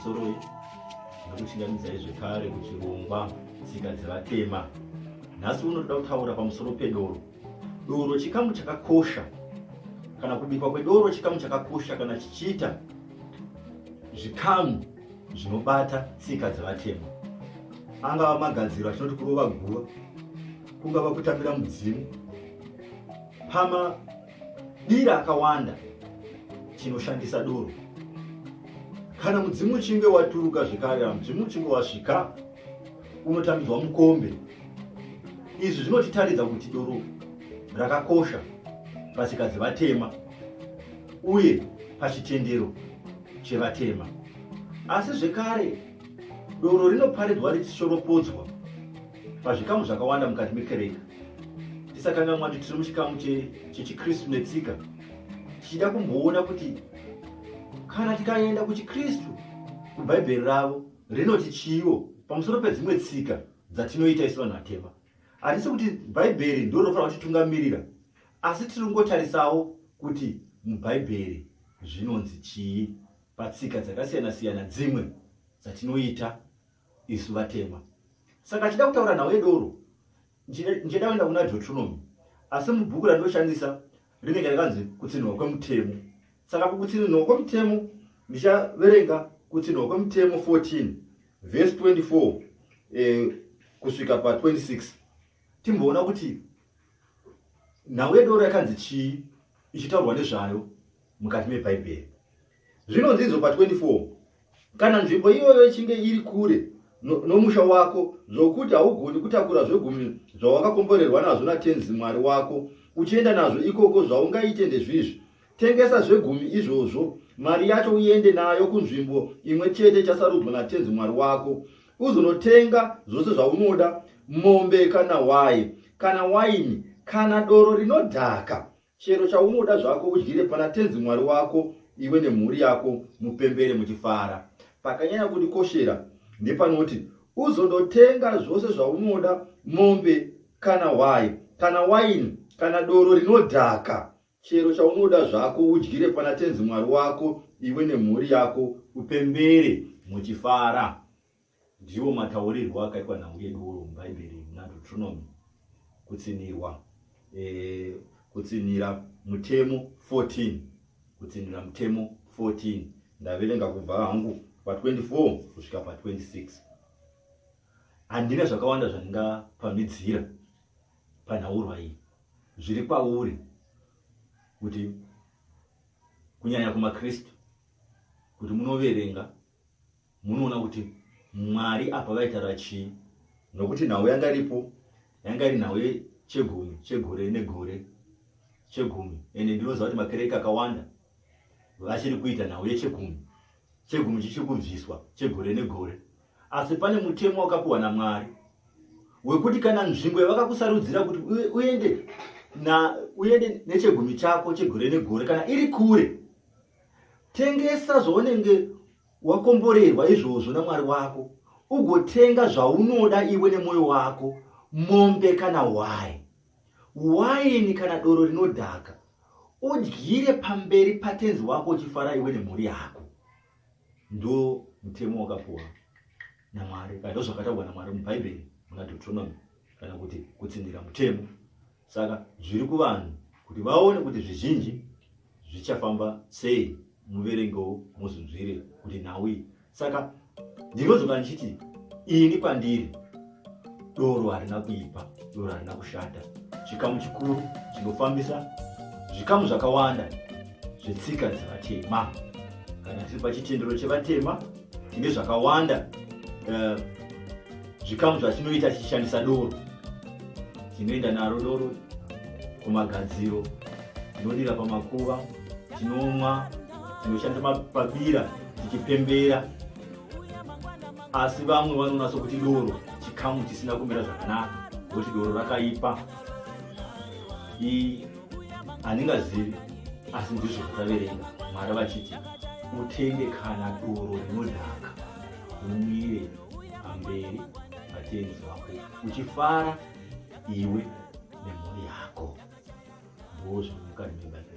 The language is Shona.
pamusoro nekuchingamidzai zvekare kuchirongwa tsika dzevatema. Nhasi unoda kutaura pamusoro pedoro. Doro chikamu chakakosha, kana kubikwa kwedoro chikamu chakakosha kana chichiita zvikamu zvinobata tsika dzevatema. Angava magadziro achinoti kurova guva, kungava kutambira mudzimu, pamadira akawanda chinoshandisa doro. Kana mudzimu uchinge waturuka zvekare, mudzimu uchinge wasvika, unotambidzwa mukombe. Izvi zvinotitaridza kuti doro rakakosha patsika dzevatema uye pachitendero chevatema. Asi zvekare doro rinoparidzwa richishoropodzwa pazvikamu zvakawanda mukati mekereke. Tisakanganwa kuti tiri muchikamu chechikristu netsika, tichida kumboona kuti kana tikaenda kuchikristu, kubhaibheri ravo rinoti chiiwo pamusoro pedzimwe tsika dzatinoita isu vanhu vatema. Hatisi kuti bhaibheri ndiro rinofanira kutitungamirira, asi tiri kungotarisawo kuti mubhaibheri zvinonzi chii patsika dzakasiyana-siyana dzimwe dzatinoita isu vatema. Saka achida kutaura nhau yedoro, ndichida kuenda kuna Deuteronomy, asi mubhuku randoshandisa rinenge rakanzi kutsinhwa kwemutemo. Saka kutsinhwa kwemutemo ndichaverenga kutsinhwa kwemutemo 14 verse 24 kusvika pa26. Timboona kuti nhau yedoro yakanzi chii ichitaurwa nezvayo mukati mebhaibheri. Zvinonzi izvo pa24: kana nzvimbo iyoyo ichinge iri kure nomusha wako, zvokuti haugoni kutakura zvegumi zvawakakomborerwa nazvo natenzi Mwari wako, uchienda nazvo ikoko, zvaungaite ndezvizvi: tengesa zvegumi izvozvo, mari yacho uende nayo kunzvimbo imwe chete chasarudzwa natenzi Mwari wako, uzonotenga zvose zvaunoda, mombe kana hwai kana waini kana doro rinodhaka, chero chaunoda zvako, udyire pana tenzi Mwari wako, iwe nemhuri yako mupembere muchifara. Pakanyanya kundikoshera ndepanoti uzonotenga zvose zvaunoda, mombe kana hwai kana waini kana doro rinodhaka, chero chaunoda zvako, udyire pana tenzi Mwari wako, iwe nemhuri yako upembere muchifara. Ndiwo mataurirwo akaitwa nhau yedoro mubhaibheri muna Deuteronomy. Kutsinhira mutemo 14, kutsinhira mutemo 14. Ndaverenga kubva hangu pa24 kusvika pa26. Handina zvakawanda zvandingapamhidzira panhaurwa iyi. Zviri kwauri kuti kunyanya kumakristu, kuti munoverenga munoona kuti Mwari apa vaitaura chii, nokuti nhau yanga iripo yanga iri nhau yechegumi, chegore negore, chegumi. Ende ndinoziva kuti makereke akawanda vachiri kuita nhau yechegumi, chegumi chichiri kubviswa, chegore negore. Asi pane mutemo wakapiwa naMwari wekuti kana nzvimbo yavakakusarudzira kuti uende nechegumi chako chegore negore, kana iri kure, tengesa zvaunenge wakomborerwa izvozvo naMwari wako, ugotenga zvaunoda iwe nemwoyo wako, mombe kana hwai, waini kana doro rinodhaka, udyire pamberi patenzi wako uchifara iwe nemhuri yako. Ndo mutemo wakapiwa naMwari, kana ndozvakataurwa naMwari mubhaibheri muna Deuteronomy, kana kuti kutsinhira mutemo. Saka zviri kuvanhu kuti vaone kuti zvizhinji zvichafamba sei, muverengewo muzvinzvire kuti nhau iyi. Saka ndinodzoka ndichiti ini pandiri doro harina kuipa, doro harina kushata. Chikamu chikuru chinofambisa zvikamu zvakawanda zvetsika dzevatema. Kana tiri pachitendero chevatema, tine zvakawanda zvikamu zvatinoita tichishandisa doro. Tinoenda naro doro kumagadziro, tinodira pamakuva, tinomwa, tinoshandisa pabira tichipembera. Asi vamwe vanoona sokuti doro chikamu chisina kumira zvakanaka, kuti doro rakaipa. Handingazivi, asi ndizvo zvataverenga Mwari vachiti utenge kana doro rinodhaka, umire pamberi patenzi wako uchifara iwe nemhuri yako. Ndozvo mukati mebhaibheri.